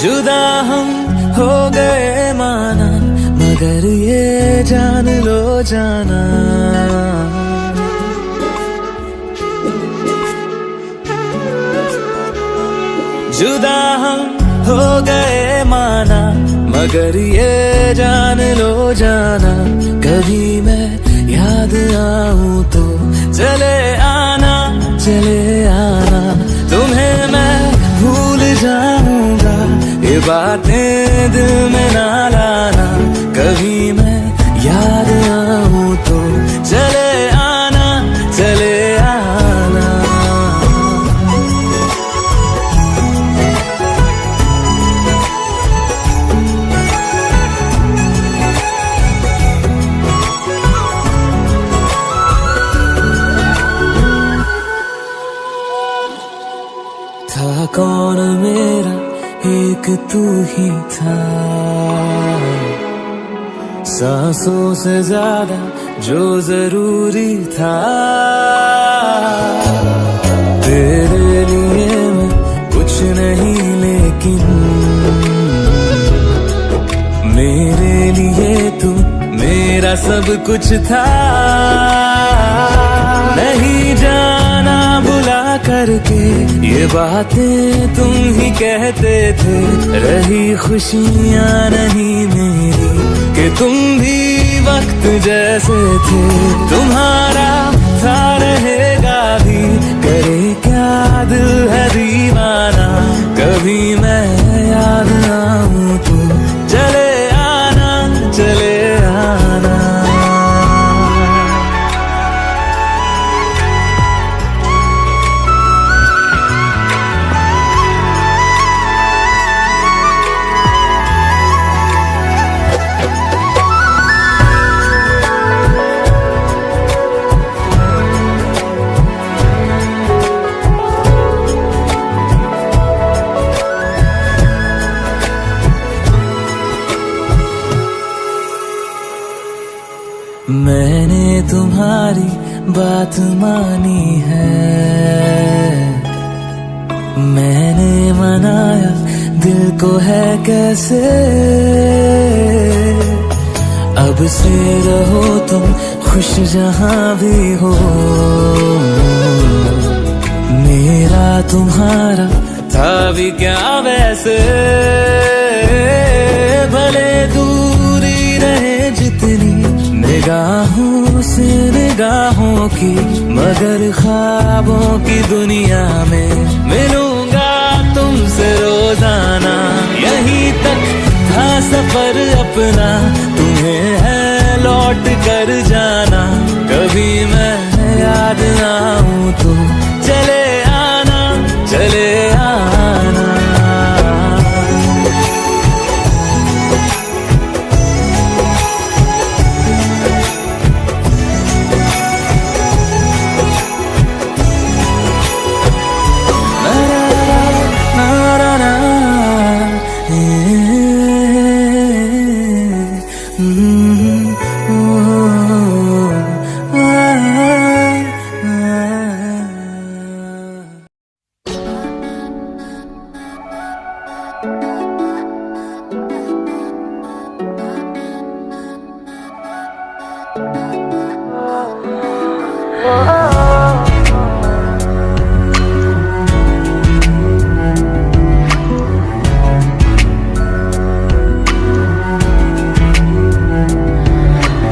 जुदा हम हो गए माना, मगर ये जान लो जाना, जुदा हम हो गए माना, मगर ये जान लो जाना, कभी मैं याद आऊं तो चले आना, चले आना, तुम्हें मैं भूल जाऊंगा, ये बातें दिल में ना लाना, कभी मैं याद आऊं तो चले आना, चले आना। था कौन मेरा एक तू ही था, सांसों से ज्यादा जो जरूरी था, तेरे लिए मैं कुछ नहीं लेकिन मेरे लिए तू मेरा सब कुछ था, नहीं जाना बुला करके ये बातें तुम ही कहते थे, रही खुशियाँ नहीं मेरी कि तुम भी वक्त जैसे थे, तुम्हारा था रहेगा भी, करे क्या दिल है दीवाना, कभी मैं याद आऊं तो चले आना, चले आना। मैंने तुम्हारी बात मानी है, मैंने मनाया दिल को है कैसे, अब से रहो तुम खुश जहां भी हो, मेरा तुम्हारा था भी क्या वैसे, भले दूरी रहे जितनी निगाहों से निगाहों की, मगर ख्वाबों की दुनिया में मिलूंगा तुमसे रोजाना, यहीं तक था सफर अपना, तुम्हें है लौट कर जाना, कभी मैं याद आऊं तो चले आना, चले आना।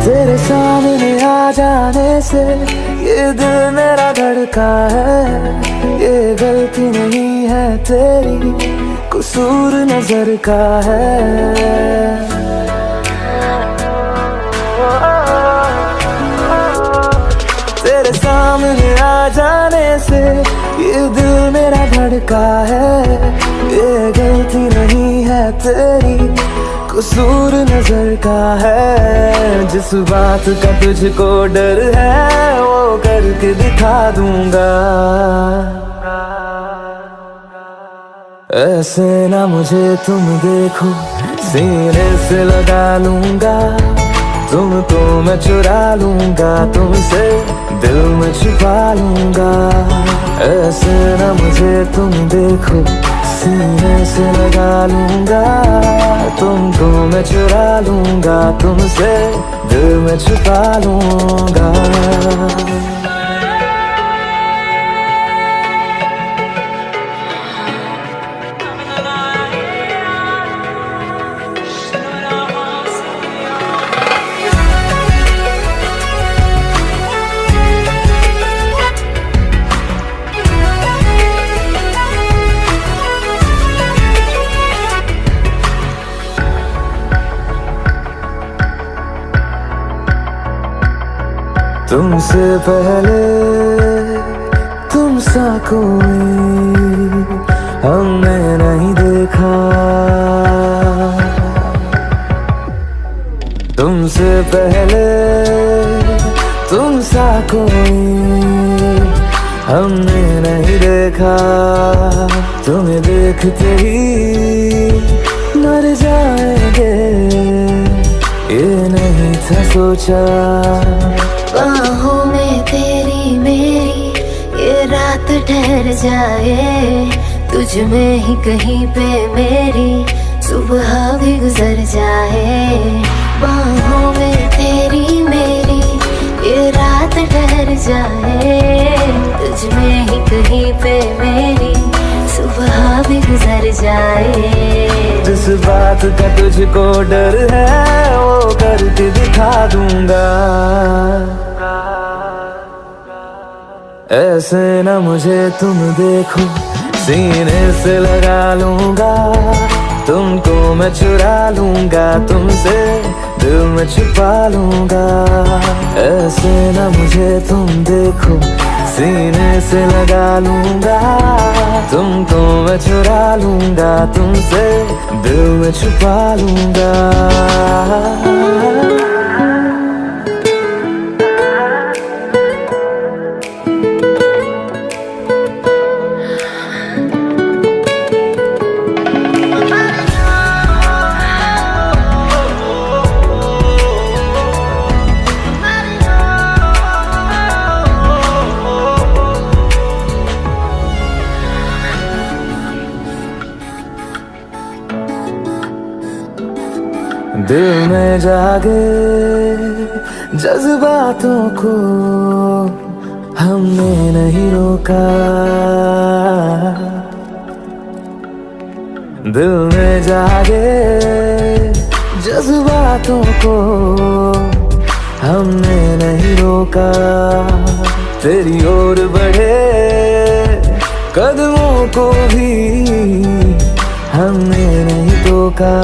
तेरे सामने आ जाने से ये दिल मेरा धड़का है, ये गलती नहीं है तेरी, कसूर नजर का है, तेरे सामने आ जाने से ये दिल मेरा धड़का है, ये गलती नहीं है तेरी, कसूर नजर का है, जिस बात का तुझको डर है वो करके दिखा दूंगा, ऐसे ना मुझे तुम देखो, सीने से लगा लूंगा, तुमको मैं चुरा लूंगा, तुमसे दिल में छुपा लूंगा, ऐसे ना मुझे तुम देखो, सीने से लगा लूंगा, तुमको मैं चुरा लूंगा, तुमसे दिल में छुपा लूंगा। तुमसे पहले तुम सा कोई हमने नहीं देखा, तुमसे पहले तुम सा कोई हमने नहीं देखा। तुम्हें देखते ही मर जाएंगे, ये नहीं था सोचा। बाहों में तेरी मेरी ये रात ठहर जाए, तुझ में ही कहीं पे मेरी सुबह भी गुजर जाए। बाहों में तेरी मेरी ये रात ठहर जाए, तुझ में ही कहीं पे मेरी सुबह भी गुजर जाए। जिस बात का तुझको डर है वो करके दिखा दूंगा। ऐसे न मुझे तुम देखो, सीने से लगा लूंगा, तुमको मैं चुरा लूंगा, तुमसे दिल में छुपा लूंगा। ऐसे न मुझे तुम देखो, सीने से लगा लूंगा, तुमको मैं चुरा लूंगा, तुमसे दिल में छुपा लूंगा। दिल में जागे जज्बातों को हमने नहीं रोका, दिल में जागे जज्बातों को हमने नहीं रोका। तेरी ओर बढ़े कदमों को भी हमने नहीं टोका।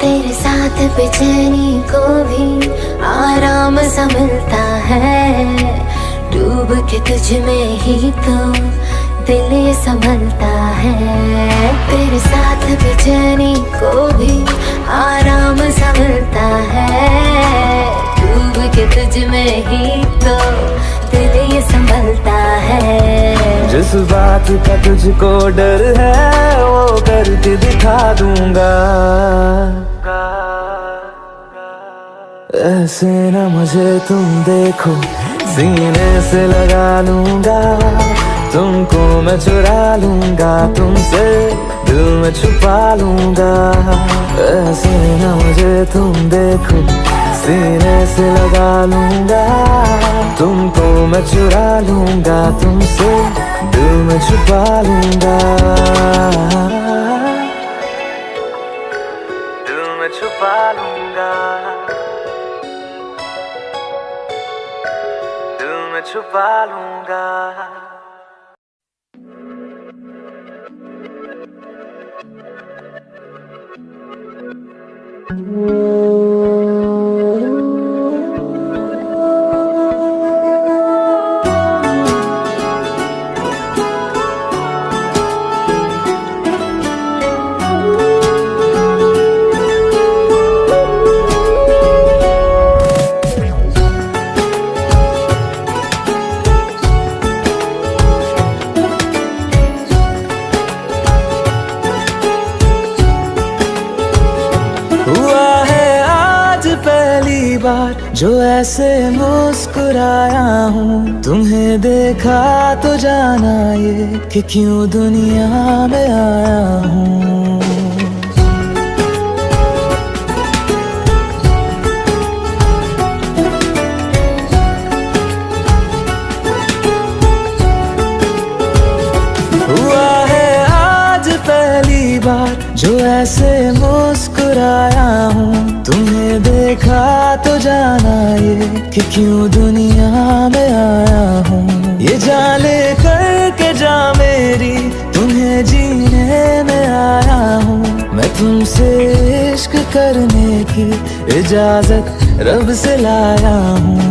तेरे साथ बेचैनी को भी आराम सा मिलता है, डूब के तुझ में ही तो दिल ये संभलता है। तेरे साथ बेचैनी को भी आराम सा मिलता है, डूब के तुझ में ही तो दिल ये संभलता है। जिस बात का तुझको डर है वो करके दिखा दूंगा। ऐसे न मुझे तुम देखो, सीने से लगा लूंगा, तुमको मैं चुरा लूंगा, तुमसे दिल में छुपा लूंगा। ऐसे न मुझे तुम देखो, सीने से लगा लूंगा, तुमको मैं चुरा लूंगा, तुमसे दिल में छुपा लूंगा। दिल में छुपा लूंगा, दिल में छुपा लूंगा। हुआ है बार जो ऐसे मुस्कुराया हूँ, तुम्हें देखा तो जाना ये कि क्यों दुनिया में आया हूँ। हुआ है आज पहली बार जो ऐसे मुस्कुराया हूँ, तुम्हें देखा तो जाना ये कि क्यों दुनिया में आया हूँ। ये जान ले करके जा मेरी, तुम्हें जीने में आया हूँ। मैं तुमसे इश्क करने की इजाजत रब से लाया हूँ।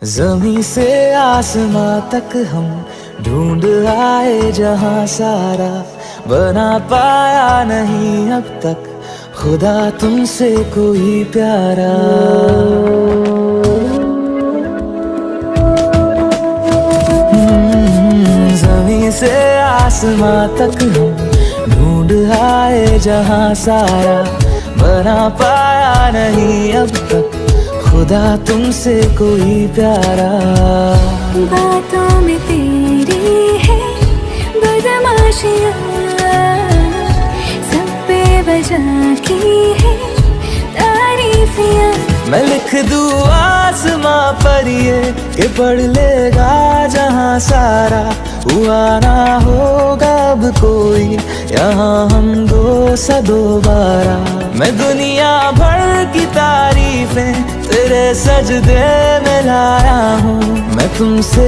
ज़मीं से आसमां तक हम ढूंढ आए जहां सारा, बना पाया नहीं अब तक खुदा तुमसे कोई प्यारा। ज़मीं से आसमां तक हम ढूंढ आए जहां सारा, बना पाया नहीं अब तक खुदा तुमसे कोई प्यारा। बातों में तेरी है बदमाशियाँ, सब पे बजा की है तारीफियाँ। मैं लिख दूँ आसमां पर ये कि पढ़ लेगा जहां सारा, हुआ ना होगा अब कोई यहाँ हम दो सा दोबारा। मैं दुनिया भर की तारीफें तेरे सजदे में लाया हूँ। मैं तुमसे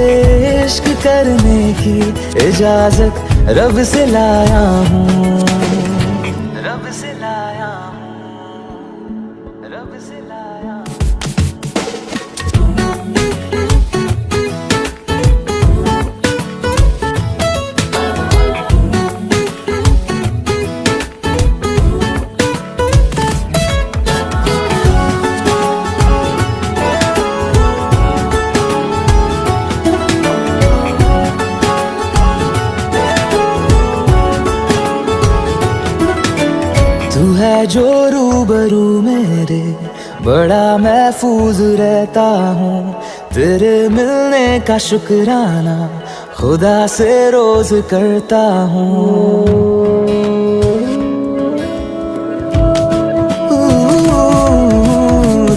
इश्क करने की इजाजत रब से लाया हूँ। रब से लाया हूँ, रब से लाया हूँ। तू है जो रूबरू मेरे, बड़ा महफूज रहता हूँ। तेरे मिलने का शुक्राना खुदा से रोज करता हूँ।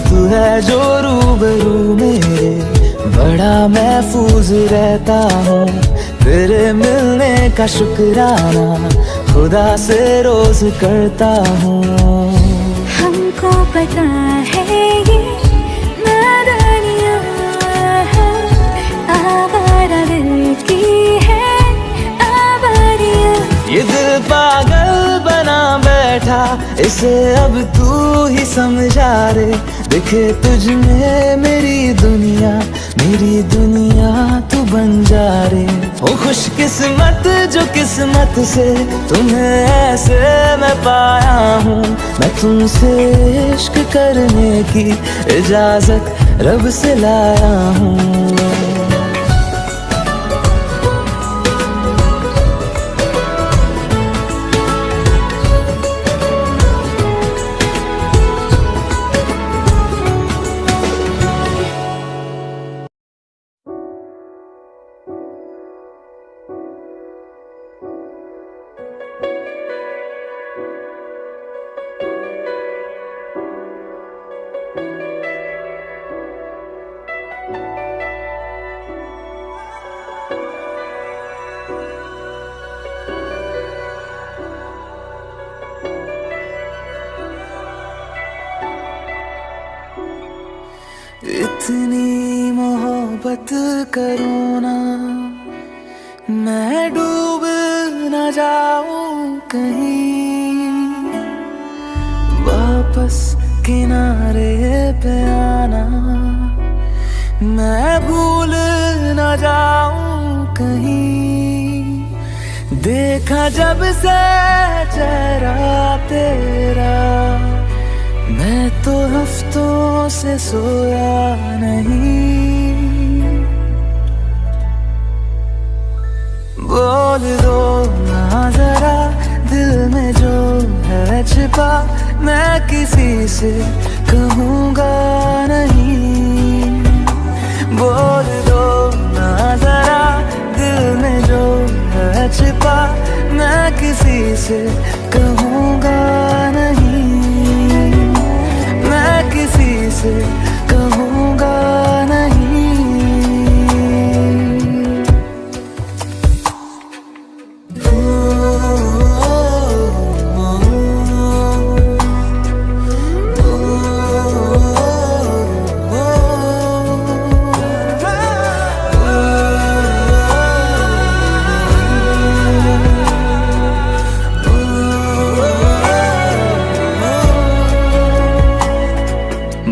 तू है जो रूबरू मेरे, बड़ा महफूज रहता हूँ। तेरे मिलने का शुक्राना खुदा से रोज करता हूँ। हमको पता है ये नादानियाँ हैं, आवारा दिल की है आवारियाँ। ये दिल पागल बना बैठा, इसे अब तू ही समझा रे। दिखे तुझ में मेरी दुनिया तू बन जा रे। ओ खुशकिस्मत जो किस्मत से तुम्हें ऐसे मैं पाया हूँ। मैं तुमसे इश्क करने की इजाजत रब से लाया हूँ। इतनी मोहब्बत करो ना, मैं डूब न जाऊं कहीं, वापस किनारे पे आना। मैं भूल न जाऊं कहीं, देखा जब से चेहरा तेरा, मैं तो हफ्तों से सोया नहीं। बोल दो ना जरा दिल में जो है छिपा, मैं किसी से कहूँगा नहीं। बोल दो ना जरा दिल में जो है छिपा, मैं किसी से कहूँगा नहीं। मैं किसी से कहूँगा नहीं।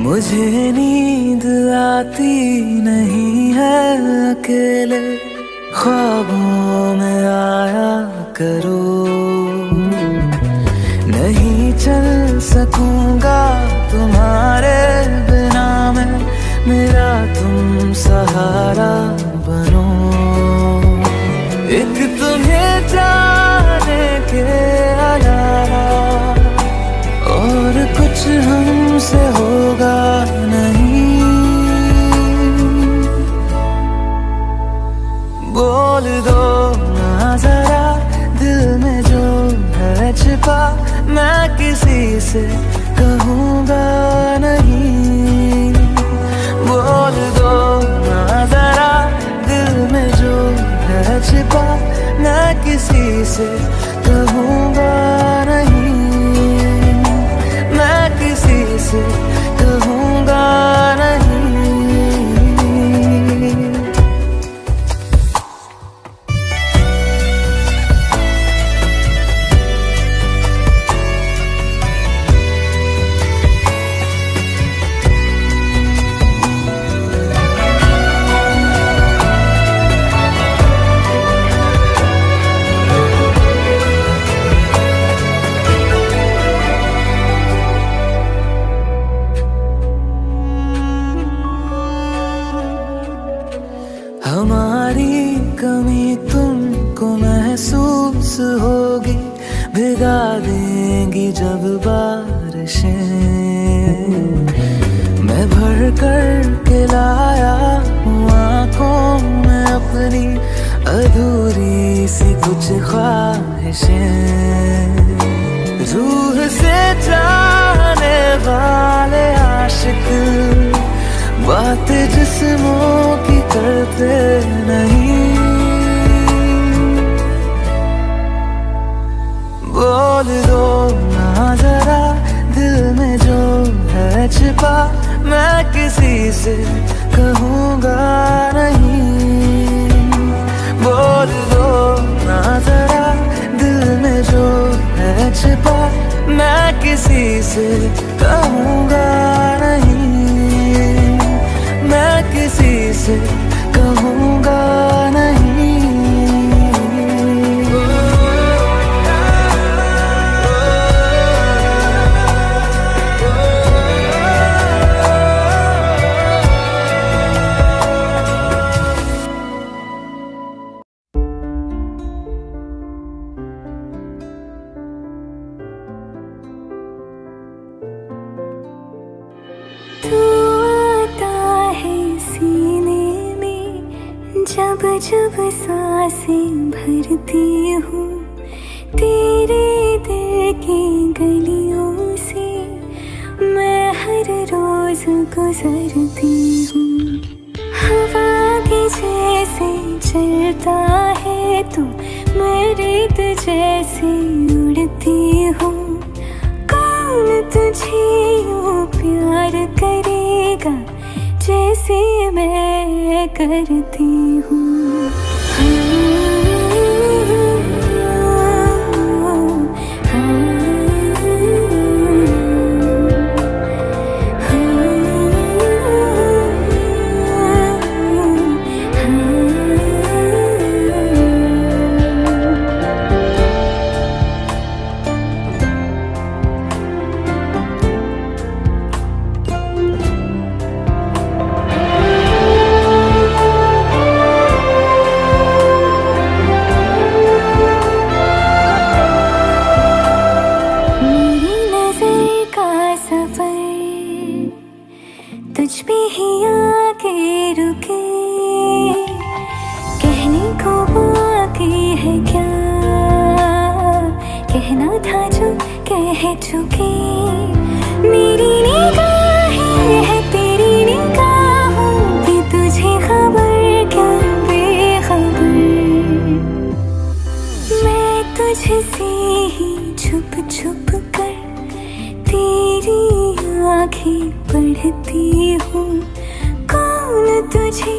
मुझे नींद आती नहीं है अकेले, ख्वाबों में आया करो। नहीं चल सकूंगा तुम्हारे बिना मैं, मेरा तुम सहारा बनो। एक तुम्हें जाने के अलावा और कुछ हमसे होगा नहीं। बोल दो ना जरा दिल में जो है छिपा, मैं किसी से कहूँगा नहीं। बोल दो ना जरा दिल में जो है छिपा, मैं किसी से कहूँगा नहीं। मैं किसी से कहूँगा नहीं। हमारी कमी तुमको महसूस होगी, भिगा देंगी जब बारिशें। मैं भर कर के लाया हूँ आँखों में अपनी अधूरी सी कुछ ख्वाहिशें। रूह से जाने वाले आशिक बात जिस्मों की करते नहीं। बोल दो ना जरा दिल में जो है छिपा, मैं किसी से कहूँगा नहीं। बोल दो ना जरा दिल में जो है छिपा, मैं किसी से कहूँगा नहीं। मैं किसी से कहूँगा नहीं। जब जब सांसें भरती हूँ, तेरे दिल की गलियों से मैं हर रोज गुजरती हूँ। हवा के जैसे चलता है तू, मैं रेत जैसे उड़ती हूँ। कौन तुझे यूँ प्यार करेगा जैसे मैं करती हूँ। तुझ पे ही आके रुके, कहने को बाकी है क्या, कहना था जो कह चुके। मेरी निगाहें है तेरी निगाहों की, तुझे खबर क्या बेखबर। मैं तुझसे ही छुप छुप कर तेरी आँखें पढ़ती हूँ। कौन तुझे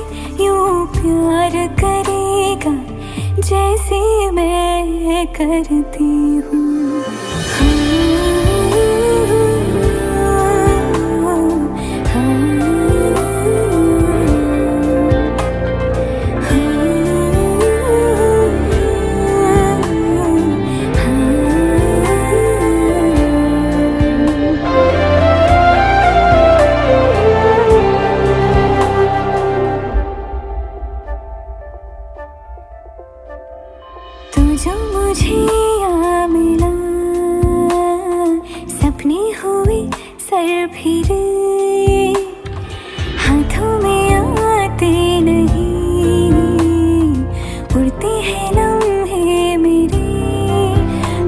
यूं प्यार करेगा जैसे मैं करती हूँ। तू जो मुझे यहाँ मिला, सपने हुए सर फिरे, हाथों में आते नहीं, उड़ते हैं लम्हे मेरे।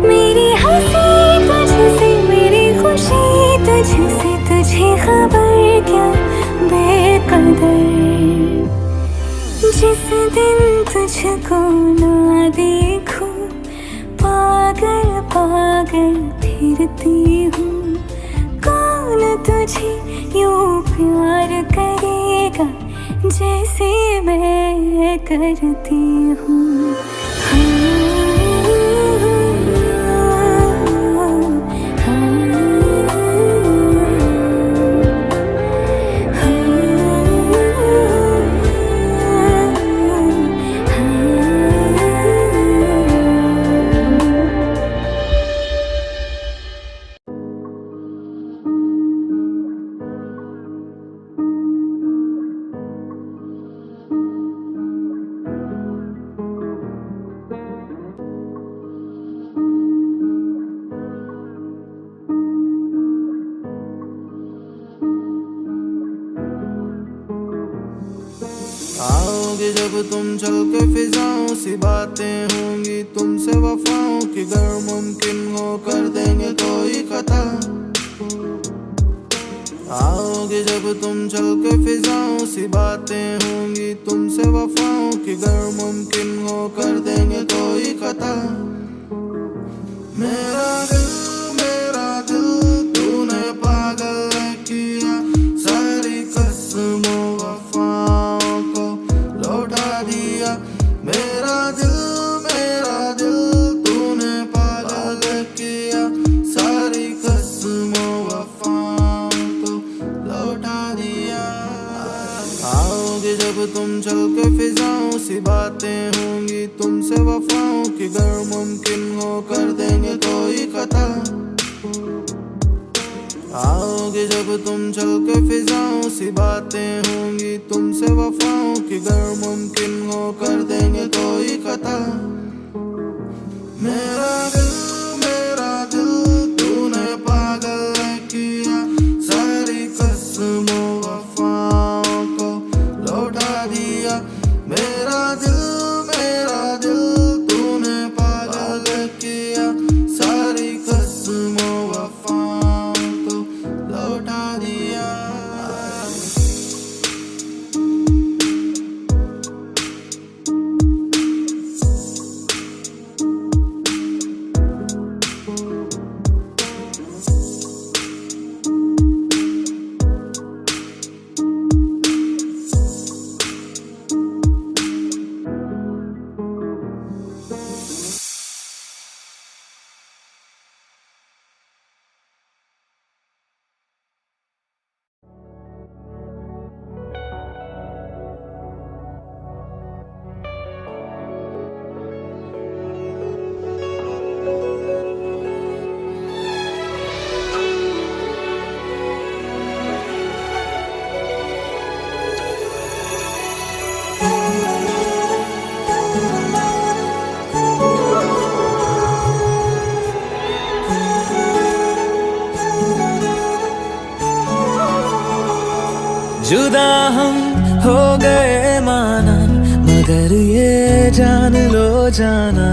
मेरी हंसी तुझसे, मेरी खुशी तुझसे, तुझे खबर क्या बेकदर। जिस दिन तुझको ना देखूं, पागल पागल फिरती हूँ। कौन तुझे यूं प्यार करेगा जैसे मैं करती हूँ। आओगे जब तुम चल के फिजाओं सी बातें होंगी तुमसे वफाओं की, गर मुमकिन हो कर देंगे कोई खता। आओगे जब तुम चल के फिजाओं सी बातें होंगी तुमसे वफाओं की, गर मुमकिन हो कर देंगे कोई खता। मेरा दिल तूने पागल किया, सारी कसमों वफाओं को लौटा दिया। मेरा दिल तूने पागल किया, सारी कसमों वफाओं को लौटा दिया। आओगे जब तुम चल के फिजाओं सी बातें होंगी तुमसे वफाओं की, गर मुमकिन हो कर देंगे कोई खता। आओगे जब तुम चल के फिजाओं सी बातें होंगी तुमसे वफाओं की, गर मुमकिन हो कर देंगे कोई खता। मेरा दिल तूने पागल किया, सारी कसमों वफाओं को लौटा दिया। मेरा दिल तूने पागल किया, सारी कसमों वफाओं को लौटा दिया। जुदा हम हो गए माना, मगर ये जान लो जाना,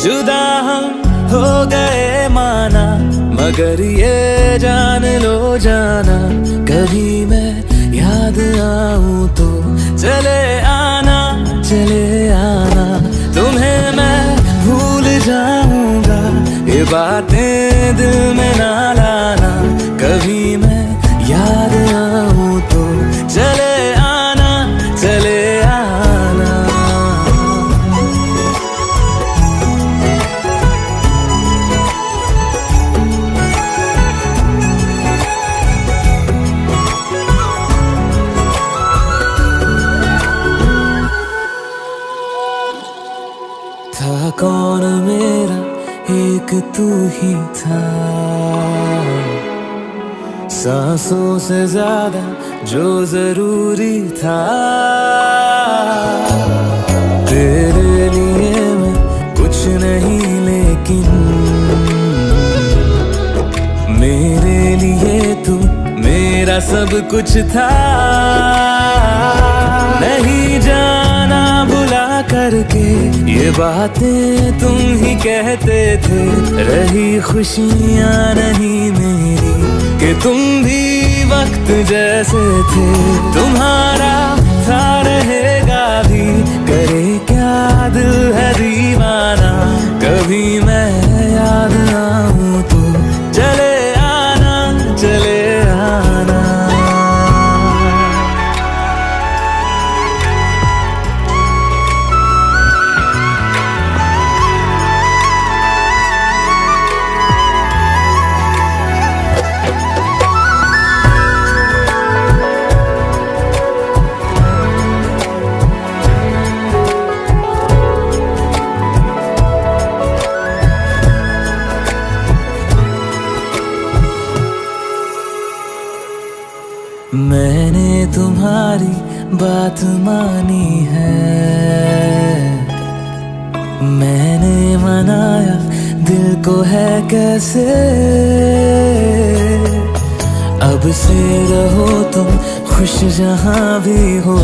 जुदा हम हो गए माना, मगर ये जान लो जाना, कभी मैं याद आऊं तो चले आना, चले आना, तुम्हें मैं भूल जाऊंगा, ये बातें दिल में ना लाना, कभी मैं याद आऊं तो चले आना, चले आना। था कौन मेरा एक तू ही था, सांसों से ज्यादा जो जरूरी था, तेरे लिए मैं कुछ नहीं लेकिन मेरे लिए तू मेरा सब कुछ था, नहीं जाना भुला करके ये बातें तुम ही कहते थे, रही खुशियाँ नहीं मेरी कि तुम भी वक्त जैसे थे, तुम्हारा था रहेगा भी, करे क्या दिल है दीवाना, कभी मैं याद आऊं तो चले आना, चले आना। मैंने तुम्हारी बात मानी है, मैंने मनाया दिल को है कैसे, अब से रहो तुम खुश जहां भी हो,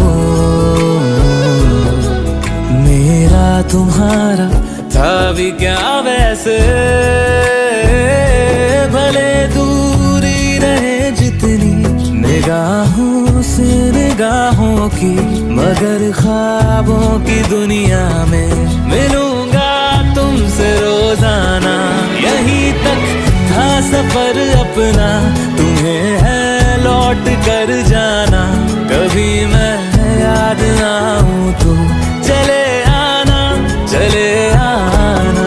मेरा तुम्हारा था भी क्या वैसे, भले दूरी रहे जितनी निगाहों से निगाहों की, मगर ख्वाबों की दुनिया में मिलूंगा तुमसे रोजाना, यहीं तक था सफर अपना, तुम्हें है लौट कर जाना, कभी मैं याद आऊं तो चले आना, चले आना।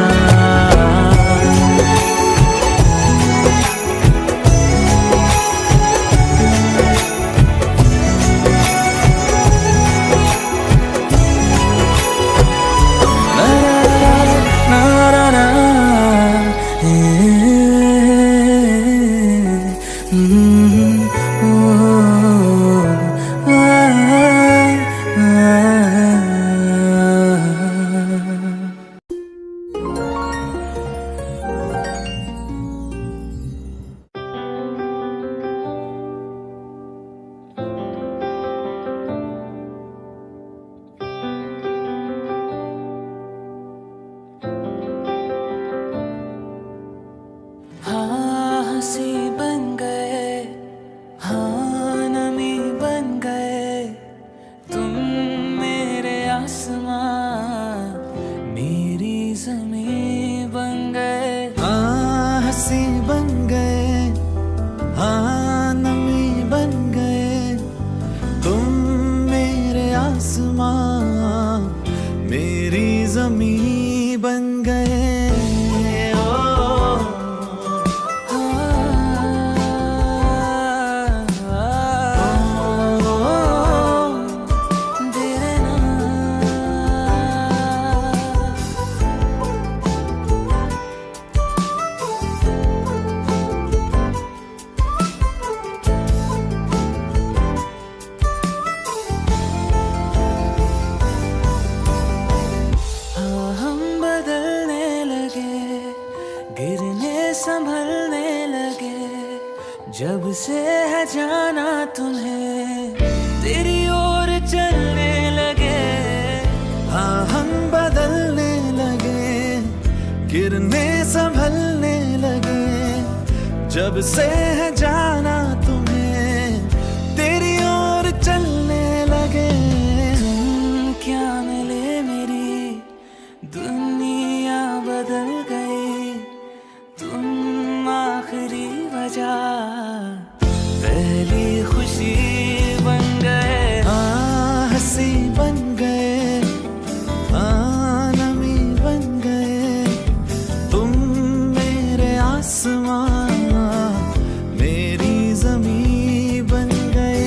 गिरने संभलने लगे जब से है जाना तुम्हें, तेरी ओर चलने लगे, हाँ हम बदलने लगे, गिरने संभलने लगे जब से है जाना तुम्हें, तेरी ओर चलने लगे। क्या मिले मेरी दुनिया बदल गई, तुम आखिरी वजह, पहली खुशी बन गए, हाँ हंसी बन गए, हाँ नमी बन गए, तुम मेरे आसमां, मेरी ज़मीं बन गए।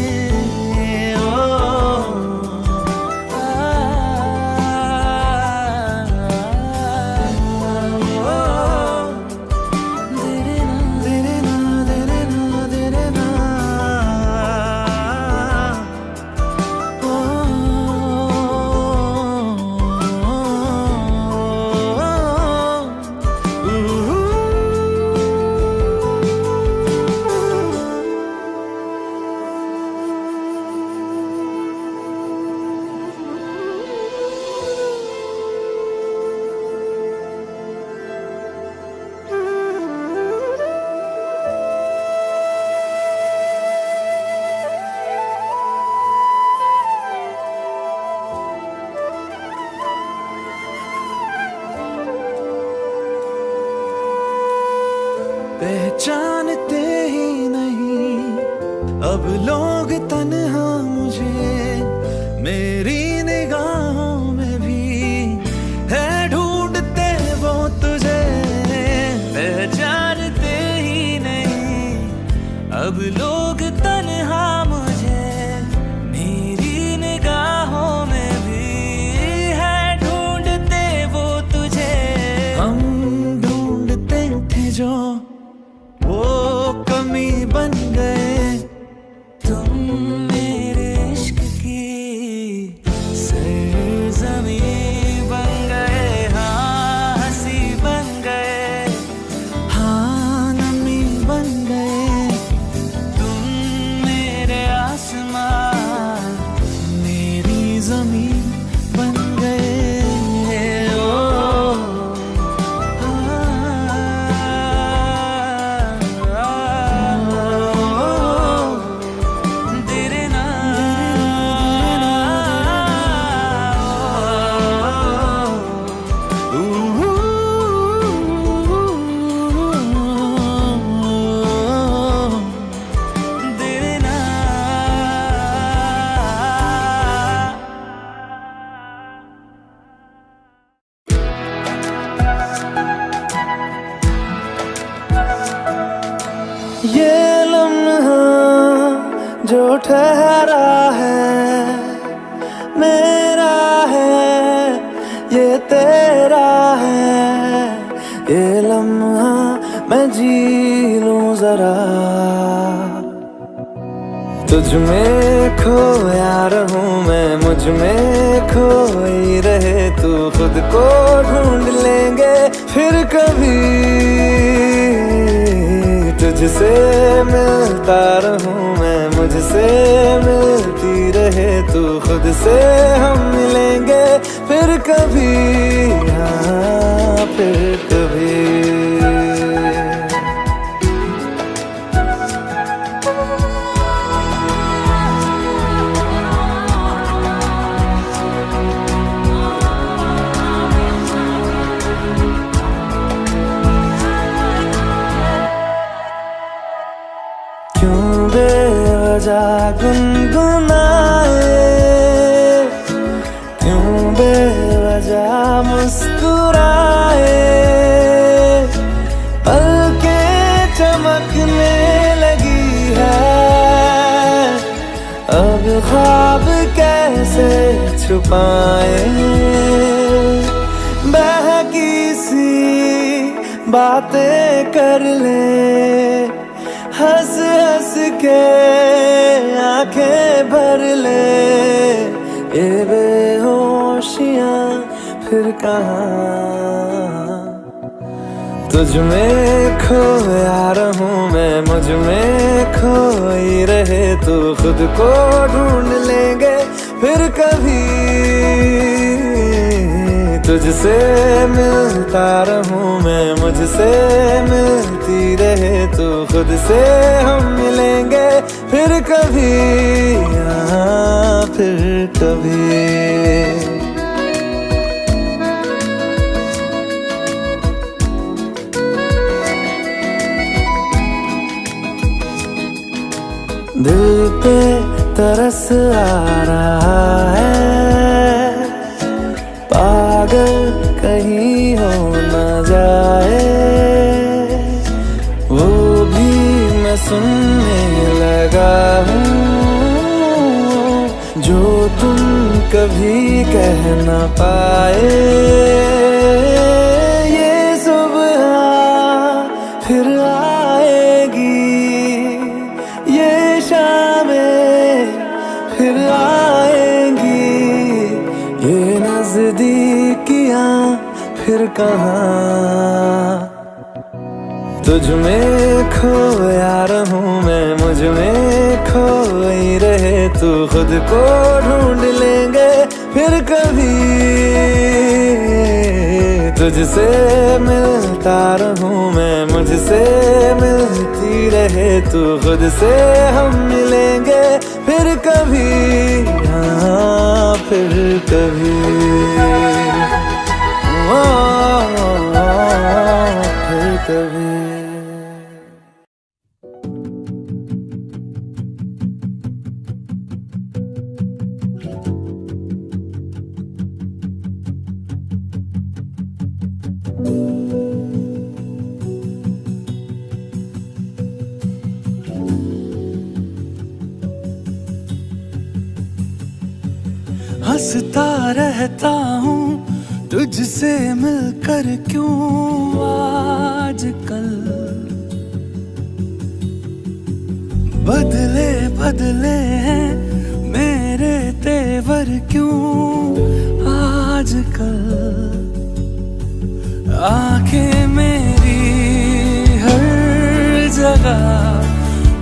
पहचानते ही नहीं अब लोग तन्हा मुझे, मेरी निगाहों में भी है ढूंढते वो तुझे। पहचानते ही नहीं अब लोग तन्हा मुझे, मेरी निगाहों में भी है ढूंढते वो तुझे। हम ढूंढते थे जो वो कमी बन गए, तुम मेरे इश्क की सरज़मीं बन गए, हाँ हंसी बन गए, हाँ नमी बन गए, तुम मेरे आसमां, मेरी ज़मीं बन गए। ये लम्हा जो ठहरा है मेरा है, ये तेरा है, ये लम्हा मैं जी लूं जरा, तुझ में खोया रहूं मैं, मुझ में खोई रहे तू, खुद को ढूंढ लेंगे फिर कभी, तुझसे मिलता रहूं मैं, मुझसे मिलती रहे तू, खुद से हम मिलेंगे फिर कभी, हाँ फिर कभी। क्यों बेवजह गुनगुनाए, क्यों बेवजह मुस्कुराए, पलकें चमकने लगी है, अब ख्वाब कैसे छुपाए, बहकी सी बातें कर ले, हंस हंस के आंखें भर ले, ये बेहोशियां फिर कहाँ, तुझ में खोया रहूं मैं, मुझ में खोई रहे तू, खुद को ढूंढ लेंगे फिर कभी। तुझसे मिलता रहूं मैं, मुझसे मिलती रहे तू, खुद से हम मिलेंगे फिर कभी, हाँ फिर कभी। दिल पे तरस आ रहा है, पागल कहीं हो न जाए, वो भी मैं सुनने लगा हूँ जो तुम कभी कह न पाए। ये सुबह फिर आएगी, ये शामें फिर आएंगी, ये नजदीकियां फिर कहाँ। तुझ में खोया रहूं मैं, मुझ में खोई रहे तू, खुद को ढूंढ लेंगे फिर कभी। तुझसे मिलता रहूं मैं, मुझसे मिलती रहे तू, खुद से हम मिलेंगे फिर कभी, हाँ फिर कभी, फिर कभी। हंसता रहता हूँ तुझसे मिलकर, क्यों आजकल बदले बदले हैं मेरे तेवर, क्यों आजकल। आंखें मेरी हर जगह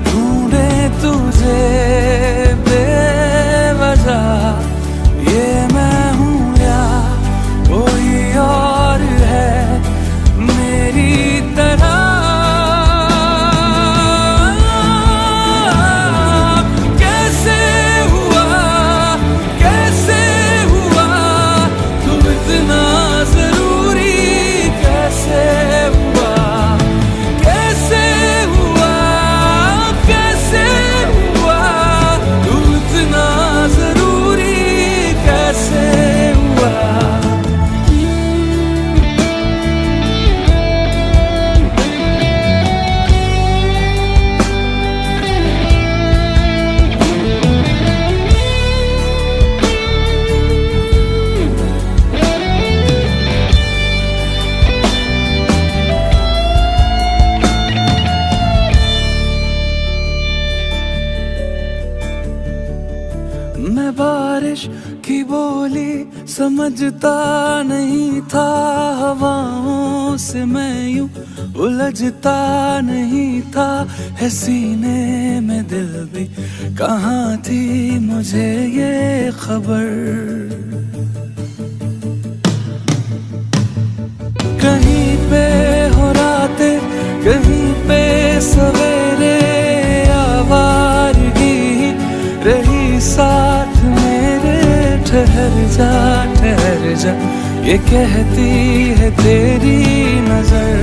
ढूंढे तुझे बेवजह, ये मैं हूँ या कोई और है मेरी तरह। कैसे हुआ तू इतना जरूरी, कैसे हुआ तू इतना जरूरी, कैसे हुआ। मैं बारिश की बोली समझता नहीं था, हवाओं से मैं यूं उलझता नहीं था, है सीने में दिल भी कहाँ थी मुझे ये खबर। कहीं पे हो रातें, कहीं पे सवेरे, आवारगी रही साथ मेरे। ठहर जा ये कहती है तेरी नजर,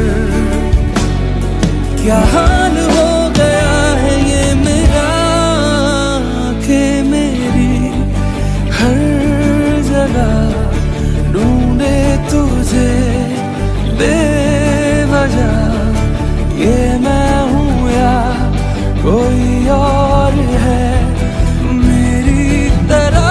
क्या हाल हो गया है ये मेरा। आंखें मेरी हर जगह ढूंढे तुझे बेवजह, ये मैं हूँ या कोई और है मेरी तरह।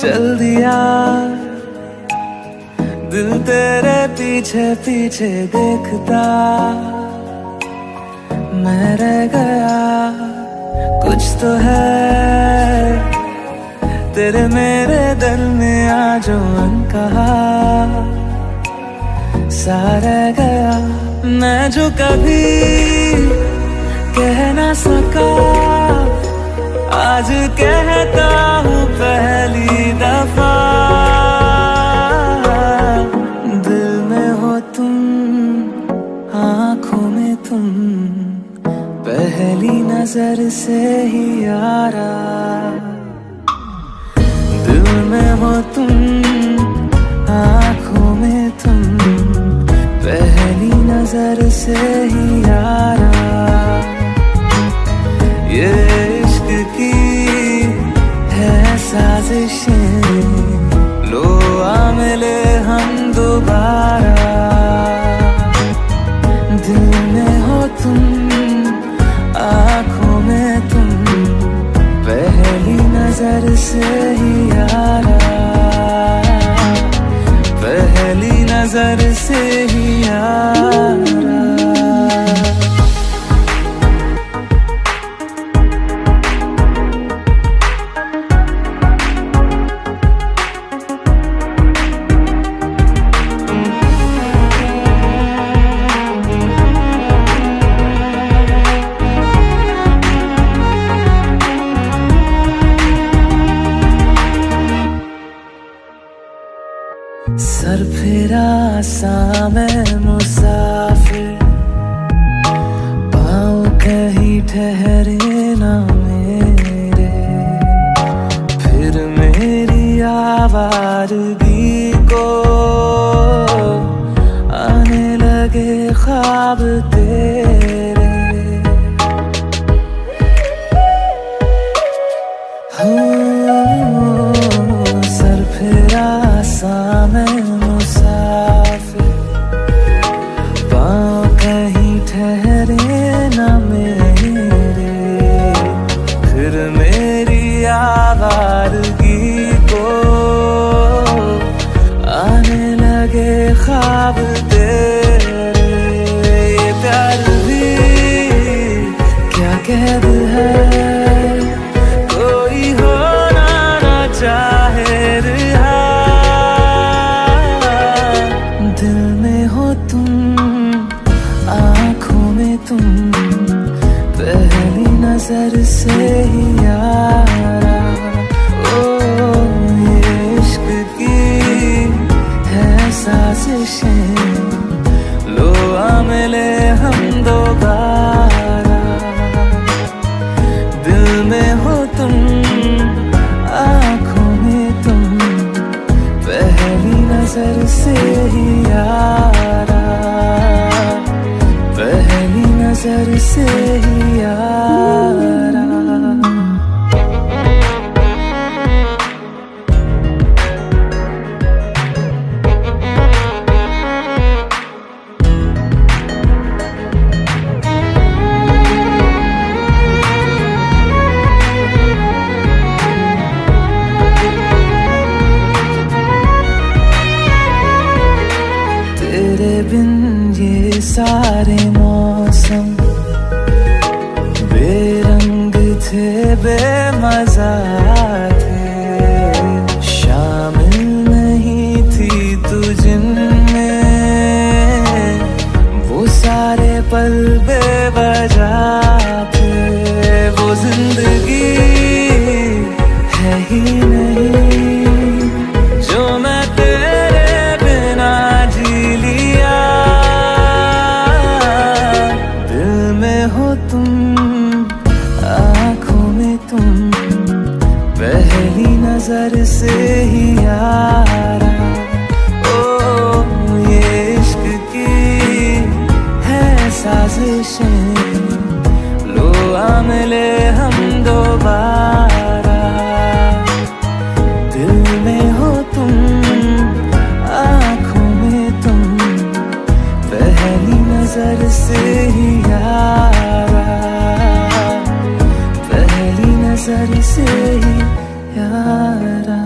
चल दिया दिल तेरे पीछे पीछे देखता मैं रह गया कुछ तो है तेरे मेरे दिल में आज अनकहा सा रह गया मैं जो कभी कह ना सका आज कहता हूँ पहली दफा दिल में हो तुम आँखों में तुम पहली नजर से ही यारा दिल में हो तुम आँखों में तुम पहली नजर से ही यारा ये इश्क की है साजिशें लो आ मिले हम दोबारा दिल में हो तुम आँखों में तुम पहली नजर से ही यारा पहली नजर से ही यारा सर फिरा सा मैं मुसाफिर पाँव कहीं ठहरे ना मेरे फिर मेरी आवारगी को आने लगे ख्वाब तेरे सर फिरा सा मैं मुसाफिर पाँव कहीं ठहरे न मेरे फिर मेरी आवारगी को आने लगे ख्वाब तेरे ये प्यार भी क्या कैद है कोई होना ना चाहे रिहा दिल में हो तुम आँखों में तुम पहली नजर से ही यारा ओ ये इश्क की है साजिशें लो आ मिले हम दोबारा दिल में हो तुम आँखों में तुम पहली नजर से ही यारा पहली नजर से ही यारा तेरे बिन ये सारे मौसम बेरंग थे बेमजा थे शामिल नहीं थी तू जिनमें वो सारे पल बेवजह थे वो जिंदगी है ही नहीं जो मैं तेरे बिना जी लिया दिल में हो तुम आँखों में तुम पहली नजर से ही यारा ओ ये इश्क की है साजिशें लो आ मिले हम दोबारा दिल में हो तुम आँखों में तुम पहली नजर से ही यारा पहली नजर से ही यारा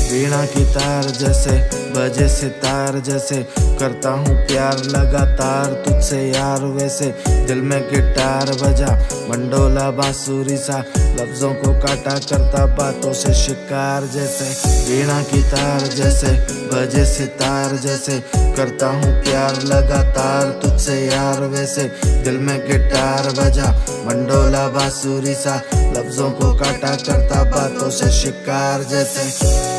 वीणा की तार जैसे बजे सितार जैसे करता हूँ प्यार लगातार तुझसे यार वैसे दिल में गिटार बजा मंडोला बांसुरी सा लफ्जों को काटा करता बातों से शिकार जैसे वीणा की तार जैसे बजे सितार जैसे करता हूँ प्यार लगातार तुझसे यार वैसे दिल में गिटार बजा मंडोला बांसुरी सा लफ्जों को काटा करता बातों से शिकार जैसे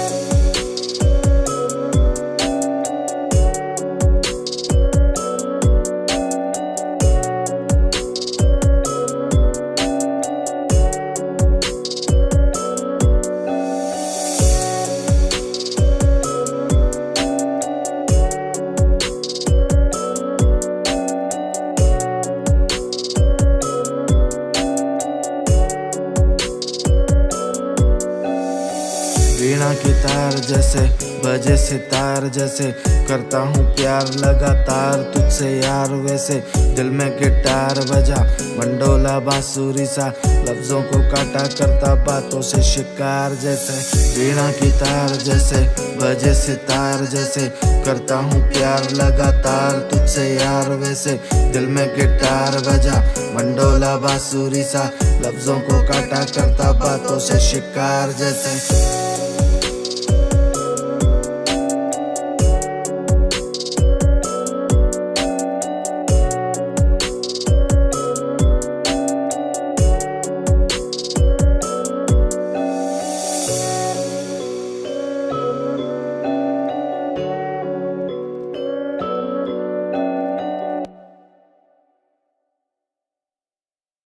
वीणा की तार जैसे बजे सितार जैसे करता हूँ प्यार लगातार तुझसे यार वैसे दिल में गिटार बजा मंडोला बांसुरी सा लफ्जों को काटा करता बातों से शिकार जैसे वीणा की तार जैसे बजे सितार जैसे करता हूँ प्यार लगातार तुझसे यार वैसे दिल में गिटार बजा मंडोला बांसुरी सा लफ्जों को काटा करता बातों से शिकार जैसे